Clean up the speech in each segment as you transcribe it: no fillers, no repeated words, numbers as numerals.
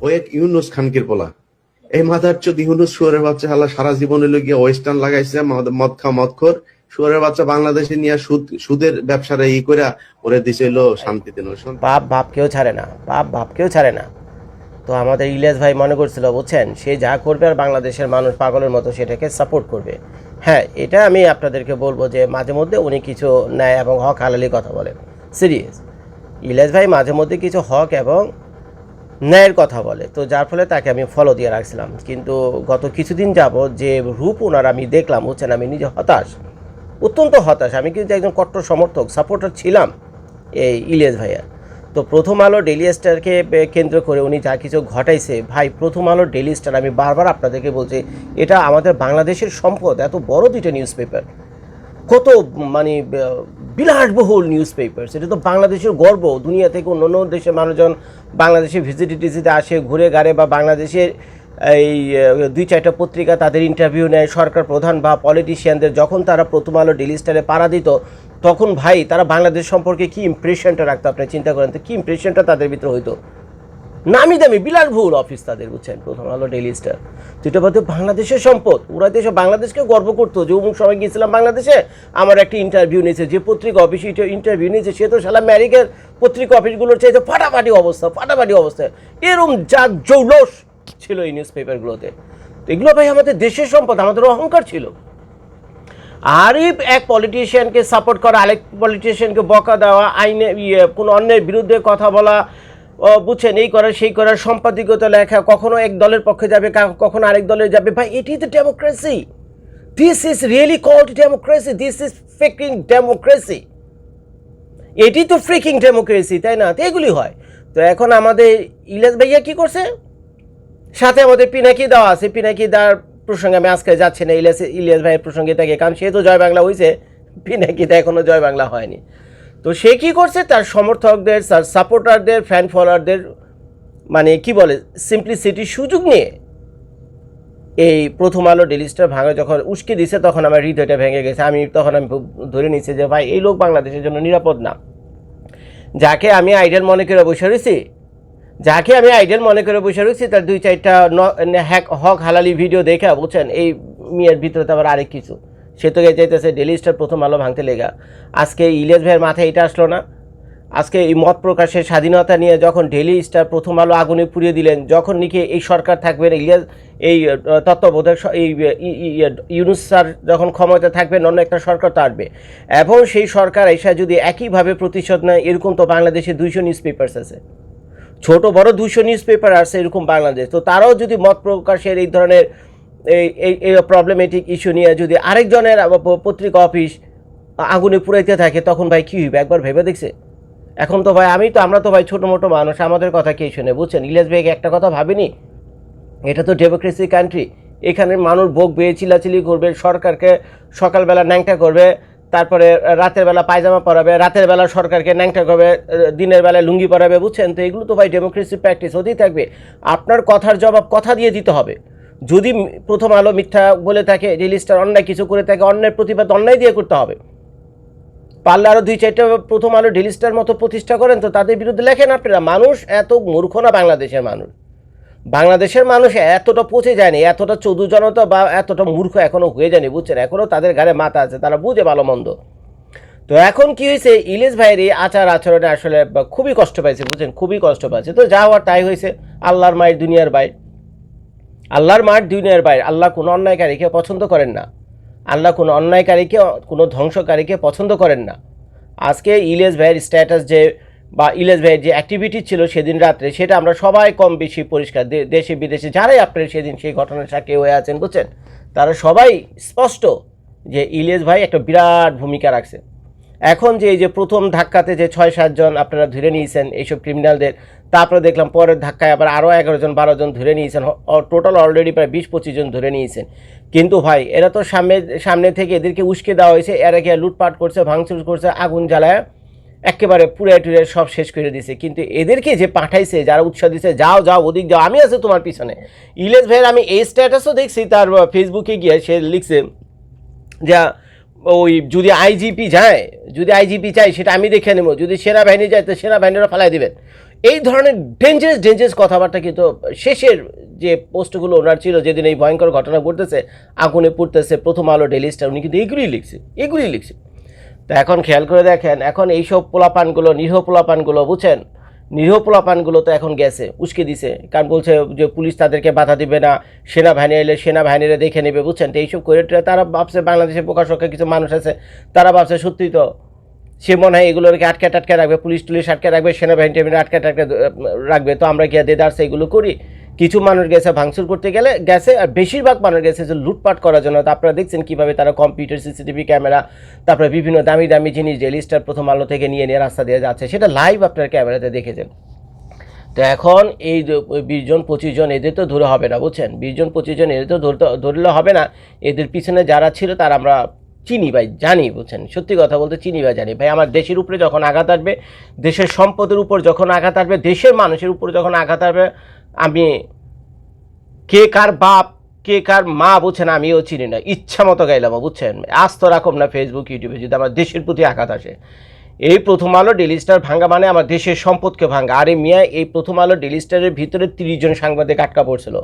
ও এক ইউনুস খানকির পোলা। এই মাথার চোদ ইউনুস শুয়ারের বাচ্চা হালা সারা জীবনে গিয়ে ওয়েস্টার্ন লাগাইছে, মদখোর শুয়ারের বাচ্চা বাংলাদেশে নিয়ে সুদের ব্যবসাটা করে ওরে দিছিল শান্তিতে। বাপ বাপকেও ছাড়ে না, বাপ বাপকেও ছাড়ে না। তো আমাদের ইলিয়াস ভাই মনে করছিল, বুঝছেন, সে যা করবে আর বাংলাদেশের মানুষ পাগলের মতো সেটাকে সাপোর্ট করবে। হ্যাঁ, এটা আমি আপনাদেরকে বলবো যে মাঝে মধ্যে উনি কিছু ন্যায় এবং হক হালালি কথা বলেন, সিরিয়াস। ইলিয়াস ভাই মাঝে মধ্যে কিছু হক এবং ন্যায়ের কথা বলে, তো যার ফলে তাকে আমি ফলো দিয়ে রাখছিলাম। কিন্তু গত কিছুদিন যাবত যে রূপ ওনার আমি দেখলাম, বুঝছেন, আমি নিজে হতাশ, অত্যন্ত হতাশ। আমি কিন্তু একজন কট্টর সমর্থক, সাপোর্টার ছিলাম এই ইলিয়াস ভাইয়ার। তো প্রথম আলো ডেইলি স্টারকে কেন্দ্র করে উনি যা কিছু ঘটাইছে, ভাই, প্রথম আলো ডেইলি স্টার, আমি বারবার আপনাদেরকে বলছি, এটা আমাদের বাংলাদেশের সম্পদ। এত বড় দুইটা নিউজ পেপার, কত মানে বিলাসবহুল নিউজ পেপার, এটা তো বাংলাদেশের গর্ব। দুনিয়া থেকে অন্য দেশের মানুষজন বাংলাদেশে ভিজিটিতে আসে, ঘুরে গাড়ে, বা বাংলাদেশের এই 2-4টা পত্রিকা তাদের ইন্টারভিউ নেয়, সরকার প্রধান বা পলিটিশিয়ানদের। যখন তারা প্রথম আলো ডেইলি স্টারে পাড়া দিত, তখন ভাই তারা বাংলাদেশ সম্পর্কে কী ইমপ্রেশনটা রাখতো, আপনি চিন্তা করেন তো, কী ইমপ্রেশনটা তাদের ভিতরে হইতো। নামি দামি বিলাসবহুল অফিস তাদের, বুঝছেন, প্রথম আলো ডেইলি স্টার। দুটো বলতে বাংলাদেশের সম্পদ, ওরা দেশে বাংলাদেশকে গর্ব করতো যে অমুক সময় গিয়েছিলাম বাংলাদেশে, আমার একটা ইন্টারভিউ নিয়েছে, যে পত্রিকা অফিস ইন্টারভিউ নিয়েছে সে তো সালা আমেরিকার পত্রিকা অফিসগুলোর চাইতে ফাটাফাটি অবস্থা। এরম জাগ জৌলস ছিল এই নিউজ পেপারগুলোতে। তো এগুলো ভাই আমাদের দেশের সম্পদ, আমাদের অহংকার ছিল। আর এক পলিটিশিয়ানকে সাপোর্ট করা, আরেক পলিটিশিয়ানকে বকা দেওয়া, আইনে কোনো অন্যের বিরুদ্ধে কথা বলা, বুঝছেন, এই করার সেই করার, সম্পাদকীয়তা লেখা, কখনো এক দলের পক্ষে যাবে, কখনো আরেক দলের যাবে। ভাই, এটাই তো democracy. This is really called democracy, this is freaking democracy. এটি তো ফ্রিকিং ডেমোক্রেসি, তাই না? তো এগুলি হয়। তো এখন আমাদের ইলিয়াস ভাইয়া কী করছে, সাথে আমাদের পিনাকি দেওয়া আছে। পিনাকি দেওয়ার প্রসঙ্গে আমি আজকে যাচ্ছি না ইলিয়াস ভাইয়ের প্রসঙ্গে থাকে, কারণ সে তো জয় বাংলা হয়েছে, পিনাকিতে এখনও জয় বাংলা হয়নি। তো সে কী করছে, তার সমর্থকদের, তার সাপোর্টারদের, ফ্যান ফলোয়ারদের মানে কি বলে সিম্পলিসিটির সুযোগ নিয়ে এই প্রথম আলো ডেইলি স্টার ভাঙা যখন উস্কে দিছে, তখন আমার হৃদয়টা ভেঙে গেছে। আমি ধরে নিচ্ছি যে ভাই, এই লোক বাংলাদেশের জন্য নিরাপদ না। যাকে আমি আইডল মনে করে বসে রয়েছি, তার 2-4টা হক হালালি ভিডিও দেখে, বুঝছেন, এই মেয়ের ভিতরে তো আবার আরেক কিছু। সে তো চাইতেছে ডেইলি স্টার প্রথম আলো ভাঙতে লেগা। আজকে ইলিয়াস ভাইয়ের মাথায় এটা আসলো না? আজকে এই মত প্রকাশের স্বাধীনতা নিয়ে যখন ডেইলি স্টার প্রথম আলো আগুনে পুড়িয়ে দিলেন, যখন নাকি এই সরকার থাকবেন, ইলিয়াস এই তত্ত্বাবধায়ক এই ইউনুস স্যার যখন ক্ষমতা থাকবেন, অন্য একটা সরকার তো আসবে, এবং সেই সরকার এসে যদি একইভাবে প্রতিশোধ নেয়, এরকম তো বাংলাদেশে 200 নিউজ পেপার্স আছে, ছোট বড় 200 নিউজ পেপার আছে এরকম বাংলাদেশ। তো তারাও যদি মত প্রকাশের এই ধরনের এই প্রবলেমেটিক ইস্যু নিয়ে যদি আরেকজনের পত্রিকা অফিস আগুনে পুড়াইতে থাকে, তখন ভাই কী হইবে একবার ভেবে দেখছে? এখন তো ভাই আমরা তো ভাই ছোটো মোটো মানুষ, আমাদের কথা কে শুনে, বুঝছেন? ইলিয়াস ভাইকে একটা কথা ভাবিনি, এটা তো ডেমোক্রেসি কান্ট্রি। এখানে মানুষ ভোগ বেয়ে চিলাচিলি করবে, সরকারকে সকালবেলা ন্যাংটা করবে, তারপরে রাতের বেলা পায়জামা পরাবে, রাতের বেলা সরকারকে ন্যাংটা করবে, দিনের বেলায় লুঙ্গি পরাবে, বুঝছেন? তো এগুলো তো ভাই ডেমোক্রেসি প্র্যাকটিস হতেই থাকবে। আপনার কথার জবাব কথা দিয়ে দিতে হবে। যদি প্রথম আলো মিথ্যা বলে থাকে, ডেইলি স্টার অন্যায় কিছু করে থাকে, অন্যের প্রতিবাদ অন্যায় দিয়ে করতে হবে। পারলে আরও 2-4টা প্রথম আলো ডেইলি স্টার মতো প্রতিষ্ঠা করেন, তো তাদের বিরুদ্ধে লেখেন আপনারা। মানুষ এত মূর্খ না, বাংলাদেশের মানুষ এতটা পচে যায়নি, এতটা চৌধুজনতা বা এতটা মূর্খ এখনও হয়ে যায়নি, বুঝছেন? এখনও তাদের ঘাড়ে মাথা আছে, তারা বুঝে ভালো মন্দ। তো এখন কি হয়েছে, ইলিয়াস ভাইয়ের এই আচরণে আসলে খুবই কষ্ট পাইছে, বুঝছেন, খুবই কষ্ট পাইছে। তো যা হওয়ার তাই হয়েছে। আল্লাহর মায়ের দুনিয়ার বাইর, আল্লাহ কোনো অন্যায়কারীকে পছন্দ করেন না, আল্লাহ কোনো অন্যায়কারীকে, কোনো ধ্বংসকারীকে পছন্দ করেন না। আজকে ইলিয়াস ভাইয়ের স্ট্যাটাস বা ইলিয়াস ভাইয়ের যে অ্যাক্টিভিটি ছিল সেদিন রাত্রে, সেটা আমরা সবাই কম বেশি পরিষ্কার, দেশে বিদেশে যারাই আপনারা সেদিন সেই ঘটনার সাক্ষী হয়ে আছেন, বুঝছেন, তারা সবাই স্পষ্ট যে ইলিয়াস ভাই একটা বিরাট ভূমিকা রাখছে। এখন যে এই যে প্রথম ধাক্কাতে যে 6-7 জন আপনারা ধরে নিয়েছেন এইসব ক্রিমিনালদের, তারপরে দেখলাম পরের ধাক্কায় আবার আরও 11-12 জন ধরে নিয়েছেন, টোটাল অলরেডি প্রায় 20-25 জন ধরে নিয়েছেন। কিন্তু ভাই, এরা তো সামনে থেকে এদেরকে উস্কে দেওয়া হয়েছে, এরা গিয়ে লুটপাট করছে, ভাঙচুর করছে, আগুন জ্বালায় একেবারে পুড়ে টুড়ে সব শেষ করে দিছে। কিন্তু এদেরকে যে পাঠাইছে, যারা উৎসাহ দিছে, যাও ওদিক যাও, আমি আছি তোমার পিছনে। ইলিয়াস ভাইয়ের আমি এই স্ট্যাটাসও দেখছি, তার ফেসবুকে গিয়ে সে লিখছে যা ওই যদি আইজিপি চাই সেটা আমি দেখে নেব, যদি সেনাবাহিনী যায় তো সেনাবাহিনীরা ফেলাই দেবেন। এই ধরনের ডেঞ্জারাস কথাবার্তা কিন্তু শেষের যে পোস্টগুলো ওনার ছিল যেদিন এই ভয়ঙ্কর ঘটনা ঘটতেছে, আগুনে পুড়তেছে, প্রথম আলো, ডেইলি স্টার, উনি কিন্তু এগুলোই লিখছে। তো এখন খেয়াল করে দেখেন, এখন এইসব পোলাপানগুলো, নিরীহ পোলাপানগুলো, বুঝছেন, নিরীহ পোলাপানগুলো তো এখন গেছে, উস্কে দিছে, কারণ বলছে যে পুলিশ তাদেরকে বাধা দিবে না, সেনাবাহিনী এলে সেনাবাহিনীরা দেখে নেবে, বুঝছেন। তো এইসব করে তারা ভাবছে, বাংলাদেশের প্রকাশকের কিছু মানুষ আছে, তারা ভাবছে সত্যি তো সে মনে হয় এগুলোকে আটকে রাখবে, পুলিশ টুলিশ আটকে রাখবে, সেনাবাহিনী টেবিনে আটকে রাখবে, তো আমরা গিয়ে দেদারসে এগুলো করি। কিছু মানুষ গেছে ভাঙচুর করতে গেছে, আর বেশিরভাগ মানুষ গেছে যে লুটপাট করার জন্য। তো আপনারা দেখছেন কীভাবে তারা কম্পিউটার, সিসিটিভি ক্যামেরা, তারপরে বিভিন্ন দামি দামি জিনিস ডেইলি স্টার, প্রথম আলো থেকে নিয়ে রাস্তা দিয়ে যাচ্ছে, সেটা লাইভ আপনার ক্যামেরাতে দেখেছেন। তো এখন এই 20 জন 25 জন এদের তো ধরে হবে না, বুঝছেন, 20 জন 25 জন এদের তো ধরলে হবে না। এদের পিছনে যারা ছিল তারা আমরা চিনি ভাই, জানি, বুঝছেন, সত্যি কথা বলতে চিনি ভাই, জানি ভাই। আমার দেশের উপরে যখন আঘাত আসবে, দেশের সম্পদের উপর যখন আঘাত আসবে, দেশের মানুষের উপরে যখন আঘাত আসবে, আমি কে কার বাপ কে কার মা, বুঝছেন, আমিও চিনি না, ইচ্ছা মতো গাইলাম, বুঝছেন। আজ তো রাখব না ফেসবুক ইউটিউবে যদি আমার দেশের প্রতি আঘাত আসে। এই প্রথম আলো ডেইলি স্টার ভাঙ্গা মানে আমার দেশের সম্পদকে ভাঙ্গা। আরে মিয়া, এই প্রথম আলো ডেইলি স্টারের ভিতরে 30 জন সাংবাদিক আটকা পড়ছিল,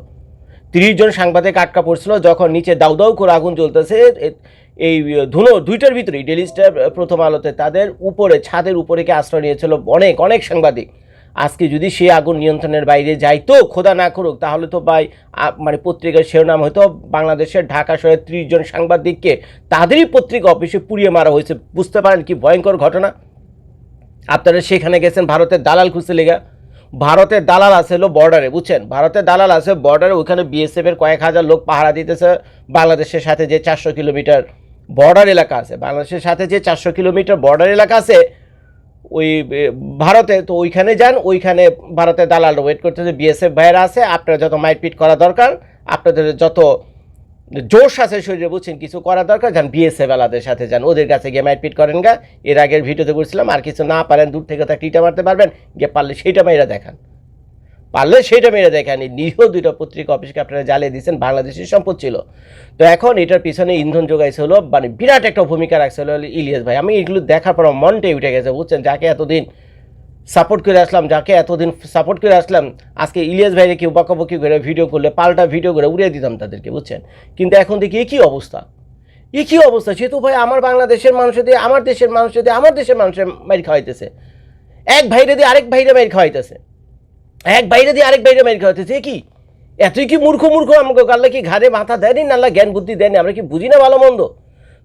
30 জন সাংবাদিক আটকা পড়ছিল। যখন নিচে দাউ দাউ করে আগুন জ্বলতেছে, এই ধুনো দুইটার ভিতরেই ডেইলি স্টার, প্রথম আলোতে, তাদের উপরে ছাদের উপরে কি আশ্রয় নিয়েছিল অনেক সাংবাদিক। আজকে যদি সে আগুন নিয়ন্ত্রণের বাইরে যাইতো, খোদা না করুক, তাহলে তো ভাই মানে পত্রিকার শিরোনাম হয়তো বাংলাদেশের ঢাকা শহরে 30 জন সাংবাদিককে তাদেরই পত্রিকা অফিসে পুড়িয়ে মারা হয়েছে। বুঝতে পারেন কি ভয়ঙ্কর ঘটনা। আপনারা সেখানে গেছেন ভারতের দালাল খুঁজতে লেগা, ভারতের দালাল আছে হলো বর্ডারে, বুঝছেন, ভারতের দালাল আছে বর্ডারে, ওইখানে বিএসএফ এর কয়েক হাজার লোক পাহারা দিতেছে। বাংলাদেশের সাথে যে 400 কিলোমিটার বর্ডার এলাকা আছে, বাংলাদেশের সাথে যে 400 কিলোমিটার বর্ডার এলাকা আছে ওই ভারতে, তো ওইখানে যান, ওইখানে ভারতের দালাল ওয়েট করতেছে, বিএসএফ ভাইয়েরা আছে, আপনারা যত মারপিট করা দরকার, আপনাদের যত জোশ আছে শরীরে, বুঝছেন, কিছু করা দরকার, যান বিএসএফ আলাদের সাথে যান, ওদের কাছে গিয়ে মারপিট করেন গা। এর আগের ভিডিওতে বলছিলাম, আর কিছু না পারেন দূর থেকে তো টিটা মারতে পারবেন, গিয়ে পারলে সেইটা মেয়েরা দেখান, নিরীহ 2টা পত্রিকা অফিসকে আপনারা জ্বালিয়ে দিচ্ছেন, বাংলাদেশের সম্পদ ছিল। তো এখন এটার পিছনে ইন্ধন যোগাইছে হলো, মানে বিরাট একটা ভূমিকা রাখছে হলো ইলিয়াস ভাই। আমি এগুলো দেখার পর মনটাই উঠে গেছে, বুঝছেন, যাকে এতদিন সাপোর্ট করে আসলাম, আজকে ইলিয়াস ভাইরে কেউ বকাবকি করে ভিডিও করলে, পাল্টা ভিডিও করে উড়িয়ে দিতাম তাদেরকে, বুঝছেন। কিন্তু এখন দেখি একই অবস্থা, সে তো ভাই আমার বাংলাদেশের মানুষের দিয়ে, আমার দেশের মানুষের মাইর খাওয়াইতেছে, এক ভাইরে দিয়ে আরেক ভাইরে মাইর খাওয়াইতেছে, কি এতই কি মূর্খ আমাকে আল্লাহ কি ঘাড়ে মাথা দেয়নি, না আল্লাহ জ্ঞান বুদ্ধি দেয়নি, আমরা কি বুঝি না ভালো মন্দ।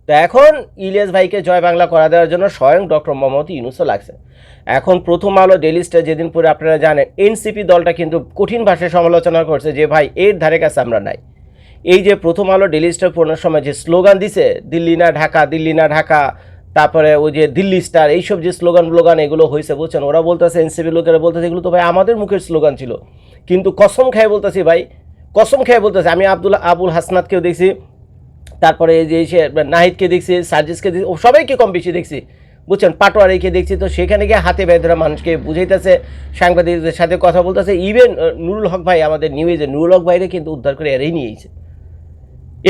তো এখন ইলিয়াস ভাইকে জয় বাংলা করা দেওয়ার জন্য স্বয়ং ডক্টর মোহাম্মদ ইউনূসও লাগছে। এখন প্রথম আলো ডেইলি স্টার যেদিন পরে আপনারা জানেন, এনসিপি দলটা কিন্তু কঠিন ভাষায় সমালোচনা করছে যে ভাই এর ধারে কাছে আমরা নাই। এই যে প্রথম আলো ডেইলি স্টার পড়ানোর সময় যে স্লোগান দিছে, দিল্লি না ঢাকা, তারপরে ওই যে দিল্লি স্টার, এইসব যে স্লোগান এগুলো হয়েছে, বুঝছেন, ওরা বলতেছে, এনসিপি লোকেরা বলতেছে এগুলো তো ভাই আমাদের মুখের স্লোগান ছিল। কিন্তু কসম খেয়ে বলতেছি ভাই, আমি আবুল হাসনাতকেও দেখছি, তারপরে এই যে নাহিদকে দেখছি, সার্জিসকে দেখছি, সবাইকে কম বেশি দেখছি, বুঝছেন, পাটোয়ারিকে দেখছি। তো সেখানে গিয়ে হাতে বেঁধে মানুষকে বুঝাইতেছে, সাংবাদিকদের সাথে কথা বলতেছে। ইভেন নুরুল হক ভাই, আমাদের নিউজে নুরুল হক ভাইরে কিন্তু উদ্ধার করে এরাই নিয়েছে,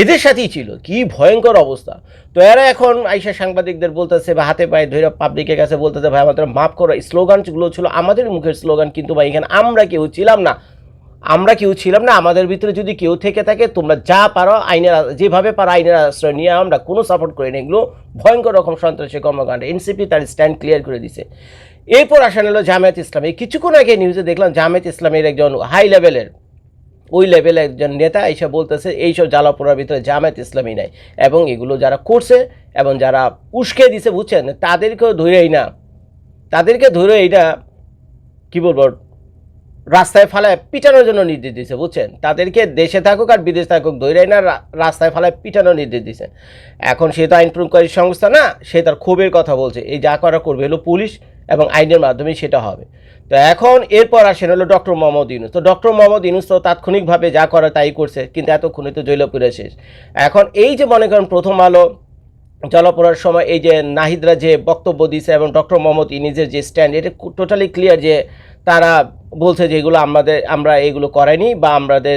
এদের সাথেই ছিল। কি ভয়ঙ্কর অবস্থা। তো এরা এখন আইসা সাংবাদিকদের বলতেছে বা হাতে পায়ে ধরে পাবলিকের কাছে বলতেছে ভাই আমাদের মাফ করো, স্লোগানগুলো ছিল আমাদের মুখের স্লোগান, কিন্তু ভাই এখানে আমরা কেউ ছিলাম না, আমাদের ভিতরে যদি কেউ থেকে থাকে তোমরা যা পারো যেভাবে পারো আইনের আশ্রয় নিয়ে, আমরা কোনো সাপোর্ট করি না, এগুলো ভয়ঙ্কর রকম সন্ত্রাসী কর্মকাণ্ড। এনসিপি তার স্ট্যান্ড ক্লিয়ার করে দিছে। এরপর আসা হলো জামায়াত ইসলামী। কিছুক্ষণ আগে নিউজে দেখলাম জামায়াত ইসলামের একজন হাই লেভেলের একজন নেতা এসে বলতেছে এইসব জ্বালাপোড়ার ভিতরে জামায়াত ইসলামী নাই, এবং এগুলো যারা করছে এবং যারা উস্কে দিছে, বুঝছেন, তাদেরকে ধরে এইটা কি বলবো, রাস্তায় ফালায় পিটানোর জন্য নির্দেশ দিছে, বুঝছেন। তাদেরকে দেশে থাকুক আর বিদেশে থাকুক ধরে না রাস্তায় ফালায় পিটানোর নির্দেশ দিছে। এখন সে তো আইন প্রয়োগকারী সংস্থা না, সে তার ক্ষোভের কথা বলছে। এই যা করা করবে হলো পুলিশ, এবং আইনের মাধ্যমে সেটা হবে। তো এখন এরপর আসেন হলো ডক্টর মোহাম্মদ ইউনূস। তো ডক্টর মোহাম্মদ ইউনূস তো তাৎক্ষণিকভাবে যা করে তাই করছে, কিন্তু এতক্ষণে তো জৈলপুরে শেষ। এখন এই যে মনে করেন প্রথম আলো জ্বালাপোড়ার সময় এই যে নাহিদরা যে বক্তব্য দিছে এবং ডক্টর মোহাম্মদ ইউনূসের যে স্ট্যান্ড, এটা টোটালি ক্লিয়ার যে তারা বলছে যে এগুলো আমরা এগুলো করাইনি, বা আমাদের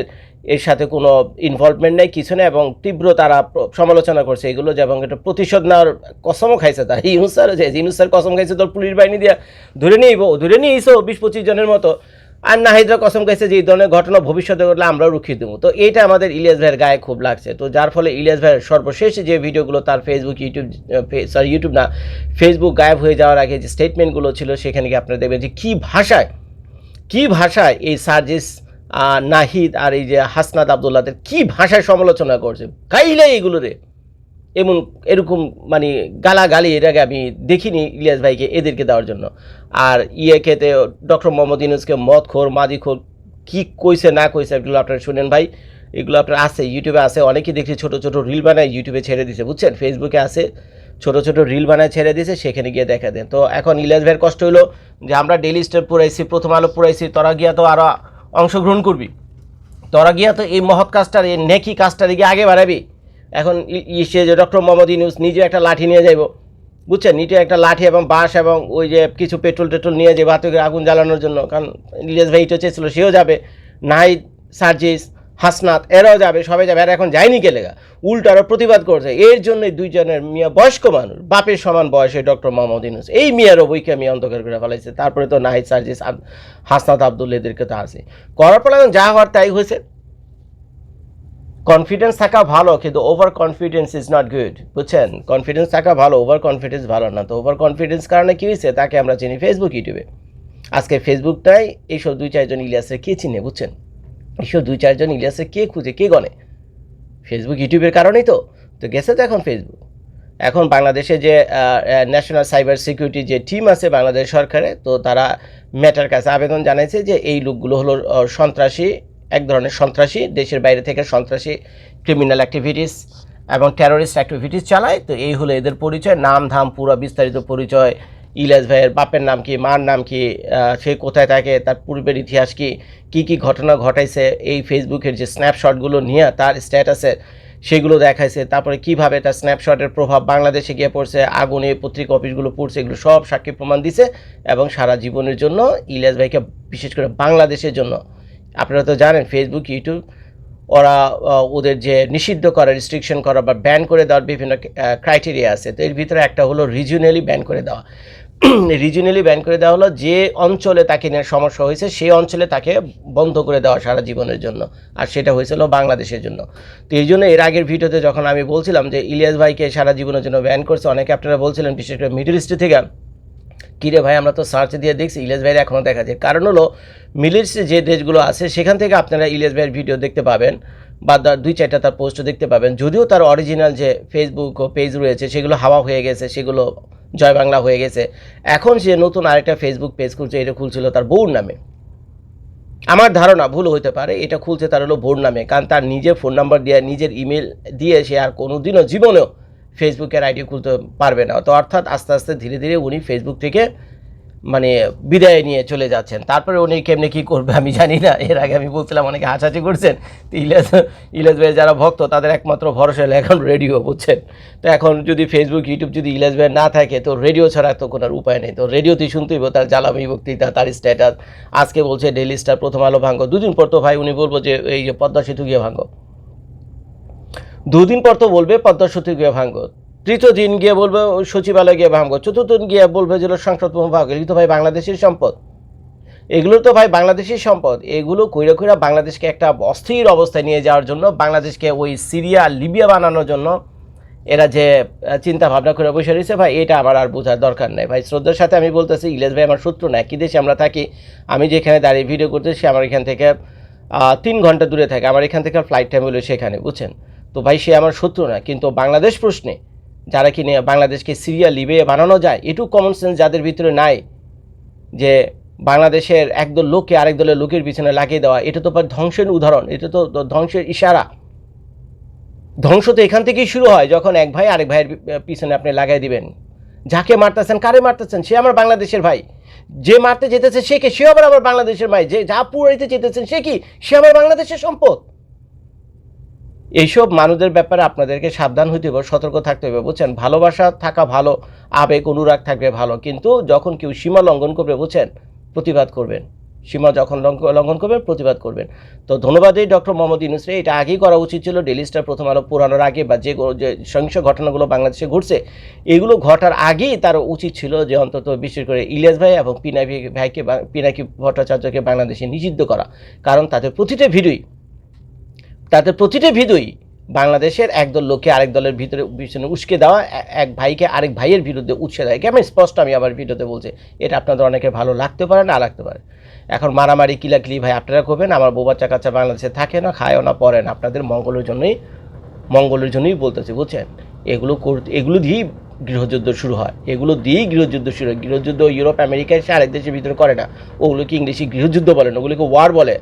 এর সাথে কোনো ইনভলভমেন্ট নেই, কিছু নেই, এবং তীব্র তারা সমালোচনা করছে এগুলো যে, এবং এটা প্রতিশোধ নেওয়ার কসমও খাইছে তারা। ইউনূস স্যার কসম খাইছে তোর পুলিশ বাহিনী দিয়ে ধরে নিয়ে এসো 20-25 জনের মতো, আর নাহিদরা কসম খাইছে যে এই ধরনের ঘটনা ভবিষ্যতে ঘটলে আমরাও রুখিয়ে দেবো। তো এইটা আমাদের ইলিয়াস ভাইয়ের গায়ে খুব লাগছে। তো যার ফলে ইলিয়াস ভাইয়ের সর্বশেষ যে ভিডিওগুলো তার ইউটিউব না, ফেসবুক গায়েব হয়ে যাওয়ার আগে যে স্টেটমেন্টগুলো ছিল, সেখানে গিয়ে আপনারা দেখবেন যে কী ভাষায় এই সার্জিস, নাহিদ আর এই যে হাসনাত আবদুল্লাদের কী ভাষায় সমালোচনা করছে, গাইলে এগুলো রে এরকম মানে গালাগালি এর আগে আমি দেখিনি ইলিয়াস ভাইকে এদেরকে দেওয়ার জন্য। আর খেতে ডক্টর মোহাম্মদ ইউনূসকে মদখোর মাদিখোর কী কইছে না কইছে এগুলো আপনারা শুনেন ভাই, এগুলো আপনার আছে ইউটিউবে আছে, অনেকেই দেখছি ছোটো ছোটো রিল বানায় ইউটিউবে ছেড়ে দিছে, বুঝছেন, ফেসবুকে আছে ছোটো ছোটো রিল বানায় ছেড়ে দিয়েছে, সেখানে গিয়ে দেখা দেন। তো এখন ইলিয়াস ভাইয়ের কষ্ট হলো যে আমরা ডেইলি স্টার পুরাইছি, প্রথম আলো পুরাইছি, তোরা গিয়া তো আরও অংশগ্রহণ করবি, তোরা গিয়া তো এই মহৎ কাজটার এই নেকি কাজটার গিয়ে আগে বাড়াবি। এখন সে যে ডক্টর মোহাম্মদ ইউনূস নিজে একটা লাঠি নিয়ে যাইব, বুঝছেন, নিজে একটা লাঠি এবং বাঁশ এবং ওই যে কিছু পেট্রোল টেট্রোল নিয়ে যাবে হাতে আগুন জ্বালানোর জন্য, কারণ ইলিয়াস ভাই এটা চেয়েছিল, সেও যাবে, নাহিদ, সার্জিস, হাসনাত এরাও যাবে, সবাই যাবে, আর এখন যায়নি গেলেগা, উল্টো আরও প্রতিবাদ করছে। এর জন্যই দুইজনের মিয়া বয়স্ক মানুষ, বাপের সমান বয়সে ডক্টর মোহাম্মদ ইউনূস, এই মিয়ারও বইকে মিয়া অন্ধকার করে ফেলাইছে। তারপরে তো নাহিদ, সার্জিস, হাসনাত আবদুল্লা এদেরকে তো আছে করার পর এখন যা হওয়ার তাই হয়েছে। কনফিডেন্স থাকা ভালো, কিন্তু over confidence is not good, বুঝছেন, কনফিডেন্স থাকা ভালো, ওভার কনফিডেন্স ভালো না। তো ওভার কনফিডেন্স কারণে কী হয়েছে, তাকে আমরা চিনি ফেসবুক ইউটিউবে। আজকে ফেসবুকটাই এইসব 2-4 জন ইলিয়াসের কে চিনে, বুঝছেন, এইসব 2-4 জন ইলিয়াসের কে খুঁজে কে গণে, ফেসবুক ইউটিউবের কারণেই তো গেছে তো এখন ফেসবুক। এখন বাংলাদেশে যে ন্যাশনাল সাইবার সিকিউরিটি যে টিম আছে বাংলাদেশ সরকারে, তো তারা মেটার কাছে আবেদন জানাইছে যে এই লোকগুলো হলো সন্ত্রাসী, এক ধরনের সন্ত্রাসী, দেশের বাইরে থেকে সন্ত্রাসী ক্রিমিনাল অ্যাক্টিভিটিস এবং টেরোরিস্ট অ্যাক্টিভিটিস চালায়। তো এই হলো এদের পরিচয়, নাম ধাম পুরো বিস্তারিত পরিচয়, ইলিয়াস ভাইয়ের বাপের নাম কি, মার নাম কি, সে কোথায় থাকে, তার পূর্বের ইতিহাস কি, কি ঘটনা ঘটাইছে, এই ফেসবুকের যে স্ন্যাপশটগুলো নিয়ে তার স্ট্যাটাসে সেগুলো দেখাইছে, তারপরে কিভাবে তার স্ন্যাপশটের প্রভাব বাংলাদেশে গিয়ে পড়ছে, আগুনে পত্রিকা অফিসগুলো পড়ছে, এগুলো সব সাক্ষী প্রমাণ দিছে। এবং সারা জীবনের জন্য ইলিয়াস ভাইকে, বিশেষ করে বাংলাদেশের জন্য, আপনারা তো জানেন ফেসবুক ইউটিউব ওরা ওদের যে নিষিদ্ধ করা, রেস্ট্রিকশন করা বা ব্যান করে দেওয়ার বিভিন্ন ক্রাইটেরিয়া আছে। তো এর ভিতরে একটা হলো রিজিওনালি ব্যান করে দেওয়া। রিজিওনালি ব্যান করে দেওয়া হলো যে অঞ্চলে তাকে নিয়ে সমস্যা হয়েছে সেই অঞ্চলে তাকে বন্ধ করে দেওয়া সারা জীবনের জন্য, আর সেটা হয়েছিল বাংলাদেশের জন্য। তো এই জন্য এর আগের ভিডিওতে যখন আমি বলছিলাম যে ইলিয়াস ভাইকে সারা জীবনের জন্য ব্যান করছে, অনেকে আপনারা বলছিলেন বিশেষ করে মিডল ইস্ট থেকে, কিরে ভাই আমরা তো সার্চ দিয়ে দেখছি ইলিয়াস ভাইয়ের এখনও দেখা যায়। কারণ হলো মিডল ইস্টে যে দেশগুলো আছে সেখান থেকে আপনারা ইলিয়াস ভাইয়ের ভিডিও দেখতে পাবেন বা 2-4টা তার পোস্টও দেখতে পাবেন, যদিও তার অরিজিনাল যে ফেসবুক ও পেজ রয়েছে সেগুলো হাওয়া হয়ে গেছে, সেগুলো জয় বাংলা হয়ে গেছে। এখন সে নতুন আরেকটা ফেসবুক পেজ খুলছে, এটা খুলছিল তার বউর নামে, আমার ধারণা ভুল হতে পারে, এটা খুলছে তার হলো বউর নামে, কারণ তার নিজের ফোন নাম্বার দিয়ে নিজের ইমেল দিয়ে সে আর কোনোদিনও জীবনেও ফেসবুকের আইডি খুলতে পারবে না। তো অর্থাৎ আস্তে আস্তে ধীরে ধীরে উনি ফেসবুক থেকে মানে বিদায় নিয়ে চলে যাচ্ছেন। তারপরে উনি কেমনে কী করবে আমি জানি না। এর আগে আমি বলছিলাম অনেকে হাসাহাসি করছেন, তো ইলিয়াস ভাইয়ের যারা ভক্ত তাদের একমাত্র ভরসা হলো এখন রেডিও, বুঝছেন। তো এখন যদি ফেসবুক ইউটিউব যদি ইলিয়াস ভাইয়ের না থাকে, তো রেডিও ছাড়া তো কোনো উপায় নেই। তো রেডিওতেই শুনতেই হবে তার জ্বালামি বক্তৃতা, তার স্ট্যাটাস। আজকে বলছে ডেইলি স্টার, প্রথম আলো ভাঙ্গো, 2 দিন পর তো ভাই উনি বলবো যে এই যে পদ্মা সেতু গিয়ে ভাঙ্গো, 2 দিন পর তো বলবে পদ্মা সেতু গিয়ে ভাঙ্গো, তৃতীয় দিন গিয়ে বলবে সচিবালয় গিয়ে ভাঙবো, চতুর্থ দিন গিয়ে বলবে যে সংসদ ভবন ভাঙবো। এগুলো তো ভাই বাংলাদেশের সম্পদ, এগুলো তো ভাই বাংলাদেশের সম্পদ। এগুলো কইরা কইরা বাংলাদেশকে একটা অস্থির অবস্থায় নিয়ে যাওয়ার জন্য, বাংলাদেশকে ওই সিরিয়া লিবিয়া বানানোর জন্য এরা যে চিন্তা ভাবনা করে বসে রয়েছে ভাই, এটা আমার আর বোঝার দরকার নেই ভাই। শ্রদ্ধার সাথে আমি বলতেছি, ইলিয়াস ভাই আমার শত্রু না। একই দেশে আমরা থাকি, আমি যেখানে দাঁড়িয়ে ভিডিও করতেছি আমার এখান থেকে 3 ঘন্টা দূরে থাকে, আমার এখান থেকে ফ্লাইট টাইম হলো সেখানে, বুঝছেন। তো ভাই সে আমার শত্রু না, কিন্তু বাংলাদেশ প্রশ্নে যারা কিনে বাংলাদেশকে সিরিয়া লিবিয়া বানানো যায়, এটুকু কমন সেন্স যাদের ভিতরে নাই, যে বাংলাদেশের একদল লোককে আরেক দলের লোকের পিছনে লাগিয়ে দেওয়া, এটা তো ধ্বংসের উদাহরণ, এটা তো ধ্বংসের ইশারা। ধ্বংস তো এখান থেকেই শুরু হয়, যখন এক ভাই আরেক ভাইয়ের পিছনে আপনি লাগাই দিবেন। যাকে মারতেছেন, কারে মারতেছেন, সে আমার বাংলাদেশের ভাই। যে মারতে যেতেছে সে কে, সে আবার আমার বাংলাদেশের ভাই। যে যা পুরাইতে যেতেছেন সে কি, সে আমার বাংলাদেশের সম্পদ। এইসব মানুষদের ব্যাপারে আপনাদেরকে সাবধান হইতে হবে, সতর্ক থাকতে হবে, বুঝছেন। ভালোবাসা থাকা ভালো, আবেগ অনুরাগ থাকবে ভালো, কিন্তু যখন কেউ সীমা লঙ্ঘন করবে, বুঝছেন, প্রতিবাদ করবেন। সীমা যখন লঙ্ঘন করবেন প্রতিবাদ করবেন। তো ধন্যবাদ এই ডক্টর মোহাম্মদ ইউনূস রে। এটা আগেই করা উচিত ছিল, ডেইলি স্টার প্রথম আলো পুরানোর আগে বা যে সহিংস ঘটনাগুলো বাংলাদেশে ঘটছে এগুলো ঘটার আগেই তার উচিত ছিল যে অন্তত বিশেষ করে ইলিয়াস ভাই এবং পিনাকি ভট্টাচার্যকে বাংলাদেশে নিষিদ্ধ করা। কারণ তাদের প্রতিটা ভিডিওই বাংলাদেশের একদল লোককে আরেক দলের ভিতরে পিছনে উস্কে দেওয়া, এক ভাইকে আরেক ভাইয়ের বিরুদ্ধে উৎসে দেয়। আমি স্পষ্ট আমি আবার ভিডিওতে বলছি, এটা আপনাদের অনেকে ভালো লাগতে পারে না লাগতে পারে। এখন মারামারি কিলাকিলি ভাই আপনারা করবেন, আমার বউ বাচ্চা কাচ্চা বাংলাদেশে থাকে না, খায়ও না, পড়ে না, আপনাদের মঙ্গলের জন্যই বলতেছি, বুঝছেন? এগুলো দিয়েই গৃহযুদ্ধ শুরু হয়, গৃহযুদ্ধ ইউরোপ আমেরিকা এসে আরেক দেশের ভিতরে করে না, ওগুলোকে ইংলিশে গৃহযুদ্ধ বলেন, ওগুলোকে ওয়ার বলে।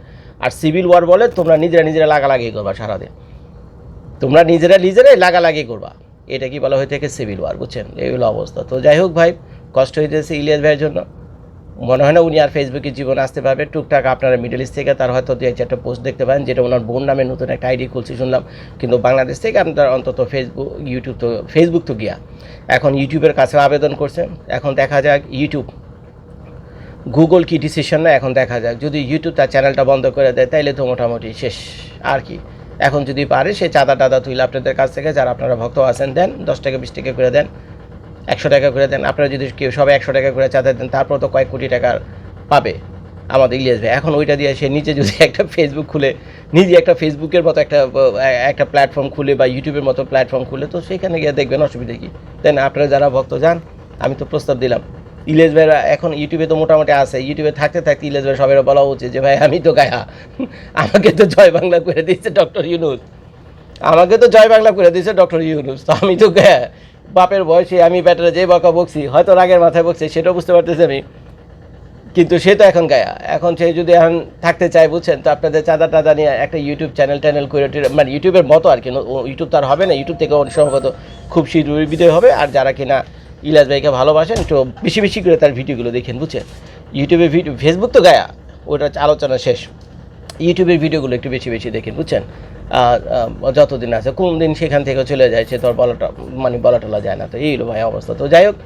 আর সিভিল ওয়ার বলে তোমরা নিজেরা লাগালাগি করবা সারাদিন, তোমরা নিজেরাই লাগালাগি করবা, এটা কি বলা হয়ে থাকে সিভিল ওয়ার, বুঝছেন? এই হলো অবস্থা। তো যাই হোক ভাই, কষ্ট হইতেছে ইলিয়াস ভাইয়ের জন্য। মনে হয় না উনি আর ফেসবুকে জীবনে আসতে পারবে। টুকটাক আপনারা মিডল ইস্ট থেকে তার হয়তো 2-4টা পোস্ট দেখতে পারেন, যেটা ওনার বোন নামে নতুন একটা আইডি খুলছে শুনলাম। কিন্তু বাংলাদেশ থেকে আপনার অন্তত ফেসবুক তো গিয়া এখন ইউটিউবের কাছে আবেদন করছে। এখন দেখা যাক গুগল কি ডিসিশন না, এখন দেখা যাক। যদি ইউটিউব তার চ্যানেলটা বন্ধ করে দেয় তাইলে তো মোটামুটি শেষ আর কি। এখন যদি পারে সে চাঁদা তুইলে আপনাদের কাছ থেকে, যারা আপনারা ভক্ত আছেন, দেন 10 টাকা 20 টাকা করে দেন, 100 টাকা করে দেন। আপনারা যদি কেউ সবাই 100 টাকা করে চাঁদা দেন, তারপর তো কয়েক কোটি টাকা পাবে আমাদের ইলিয়াস ভাই। এখন ওইটা দিয়ে সে নিজে যদি একটা ফেসবুক খুলে, নিজে একটা ফেসবুকের মতো একটা প্ল্যাটফর্ম খুলে বা ইউটিউবের মতো প্ল্যাটফর্ম খুলে, তো সেখানে গিয়ে দেখবেন অসুবিধা কী। তাই না? আপনারা যারা ভক্ত যান, আমি তো প্রস্তাব দিলাম। ইলিয়াস ভাইরা এখন ইউটিউবে তো মোটামুটি আছে, ইউটিউবে থাকতে ইলিয়াস ভাই সবাই বলা উচিত যে ভাই আমি তো গায়া, আমাকে তো জয় বাংলা করে দিয়েছে ডক্টর ইউনূস, তো আমি তো গায়া, বাপের বয়সে আমি ব্যাটারে যে বকা বকছি, হয়তো রাগের মাথায় বকছি সেটাও বুঝতে পারতেছি আমি, কিন্তু সে তো এখন গায়া। এখন সে যদি এখন থাকতে চায়, বুঝছেন, তো আপনাদের চাঁদা নিয়ে একটা ইউটিউব চ্যানেল করে, মানে ইউটিউবের মতো আর কি, ইউটিউব তো আর হবে না, ইউটিউব থেকে সম্ভবত খুব শীঘ্রই বিদায় হবে। আর যারা কিনা ইলিয়াস ভাইকে ভালোবাসেন একটু বেশি করে তার ভিডিওগুলো দেখেন, বুঝছেন? ফেসবুক তো গায়া, ওটা আলোচনা শেষ। ইউটিউবের ভিডিওগুলো একটু বেশি দেখেন, বুঝছেন? যতদিন আছে, কোন দিন সেখান থেকে চলে যায় সে তো আর বলা টলা যায় না। তো এই হলো ভাই অবস্থা। তো যাই হোক,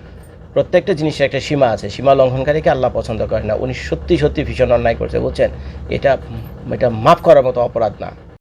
প্রত্যেকটা জিনিসের একটা সীমা আছে, সীমা লঙ্ঘনকারীকে আল্লাহ পছন্দ করে না। উনি সত্যি ভীষণ অন্যায় করছে, বুঝছেন? এটা মাফ করার মতো অপরাধ না।